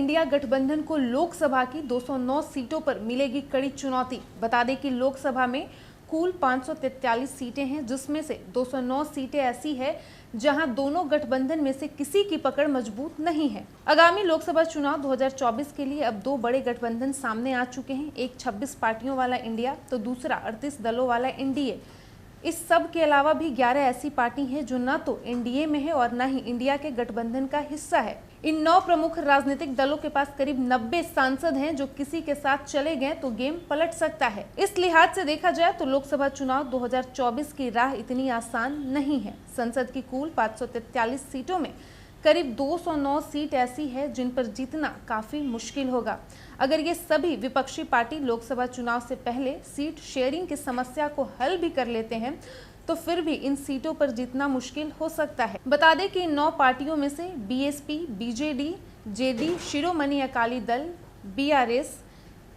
India गठबंधन को लोकसभा की 209 सीटों पर मिलेगी कड़ी चुनौती। बता दें कि लोकसभा में कुल 543 सीटें हैं, जिसमें से 209 सीटें ऐसी है जहां दोनों गठबंधन में से किसी की पकड़ मजबूत नहीं है। आगामी लोकसभा चुनाव 2024 के लिए अब दो बड़े गठबंधन सामने आ चुके हैं, एक 26 पार्टियों वाला इंडिया तो दूसरा 38 दलों वाला एनडीए। इस सब के अलावा भी 11 ऐसी पार्टी हैं जो न तो एनडीए में है और न ही इंडिया के गठबंधन का हिस्सा है। इन 9 प्रमुख राजनीतिक दलों के पास करीब 90 सांसद हैं, जो किसी के साथ चले गए तो गेम पलट सकता है। इस लिहाज से देखा जाए तो लोकसभा चुनाव 2024 की राह इतनी आसान नहीं है। संसद की कुल 543 सीटों में करीब 209 सीट ऐसी है जिन पर जीतना काफी मुश्किल होगा। अगर ये सभी विपक्षी पार्टी लोकसभा चुनाव से पहले सीट शेयरिंग की समस्या को हल भी कर लेते हैं तो फिर भी इन सीटों पर जीतना मुश्किल हो सकता है। बता दें कि इन 9 पार्टियों में से BSP, BJD, JD, Shiromani Akali Dal, BRS,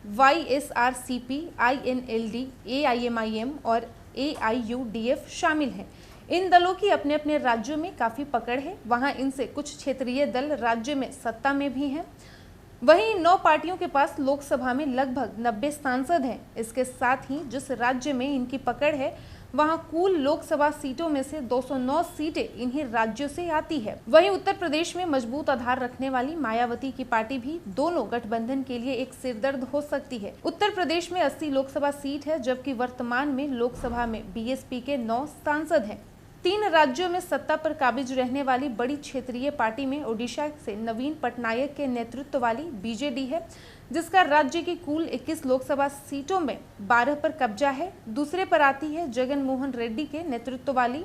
YSRCP, INLD, AIMIM और एआईयूडीएफ शामिल हैं। इन दलों की अपने अपने राज्यों में काफी पकड़ है। वहां इनसे कुछ क्षेत्रीय दल राज्य में सत्ता में भी हैं। वहीं 9 पार्टियों के पास लोकसभा में लगभग 90 सांसद हैं। इसके साथ ही जिस राज्य में इनकी पकड़ है वहां कुल लोकसभा सीटों में से 209 सीटें इन्हीं राज्यों से आती है। वहीं उत्तर प्रदेश में मजबूत आधार रखने वाली मायावती की पार्टी भी दोनों गठबंधन के लिए एक सिरदर्द हो सकती है। उत्तर प्रदेश में 80 लोकसभा सीट है, जबकि वर्तमान में लोकसभा में बीएसपी के 9 सांसद हैं। 3 राज्यों में सत्ता पर काबिज रहने वाली बड़ी क्षेत्रीय पार्टी में ओडिशा से नवीन पटनायक के नेतृत्व वाली बीजेडी है, जिसका राज्य की कुल 21 लोकसभा सीटों में 12 पर कब्जा है। दूसरे पर आती है जगन मोहन रेड्डी के नेतृत्व वाली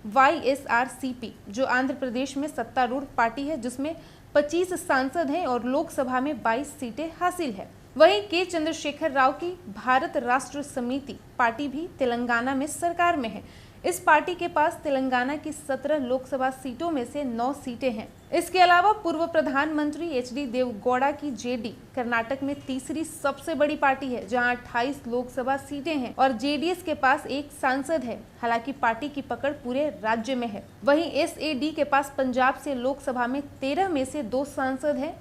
वाईएसआरसीपी, जो आंध्र प्रदेश में सत्तारूढ़ पार्टी है, जिसमें 25 सांसद हैं और लोकसभा में 22 सीटें हासिल है। वहीं के चंद्रशेखर राव की भारत राष्ट्र समिति पार्टी भी तेलंगाना में सरकार में है। इस पार्टी के पास तेलंगाना की 17 लोकसभा सीटों में से 9 सीटें हैं। इसके अलावा पूर्व प्रधानमंत्री एचडी देवगौड़ा की जेडी कर्नाटक में तीसरी सबसे बड़ी पार्टी है, जहां 28 लोकसभा सीटें हैं और जेडीएस के पास 1 सांसद है। हालांकि पार्टी की पकड़ पूरे राज्य में है। वहीं एसएडी के पास पंजाब से लोकसभा में 13 में से 2 सांसद हैं।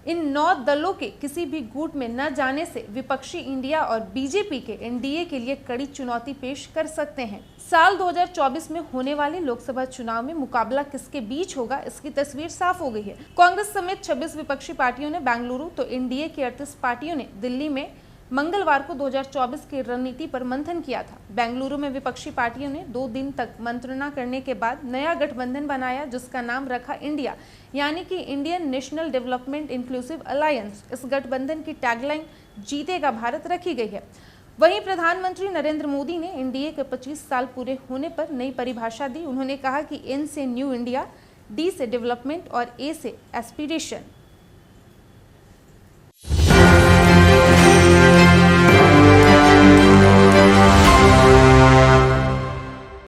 इन 9 दलों के किसी भी गुट में न जाने से विपक्षी इंडिया और बीजेपी के एनडीए के लिए कड़ी चुनौती पेश कर सकते हैं। साल 2024 में होने वाले लोकसभा चुनाव में मुकाबला किसके बीच होगा, इसकी तस्वीर साफ हो गई है। कांग्रेस समेत 26 विपक्षी पार्टियों ने बेंगलुरु तो एनडीए की 38 पार्टियों ने दिल्ली में मंगलवार को 2024 की रणनीति पर मंथन किया था। बेंगलुरु में विपक्षी पार्टियों ने 2 दिन तक मंत्रणा करने के बाद नया गठबंधन बनाया, जिसका नाम रखा इंडिया, यानी कि Indian national development inclusive alliance. इस गठबंधन की टैगलाइन जीतेगा भारत रखी गई है। वहीं प्रधानमंत्री नरेंद्र मोदी ने एनडीए के 25 साल पूरे होने पर नई परिभाषा दी। उन्होंने कहा कि एन से न्यू इंडिया, डी से डेवलपमेंट और ए से एस्पिरेशन।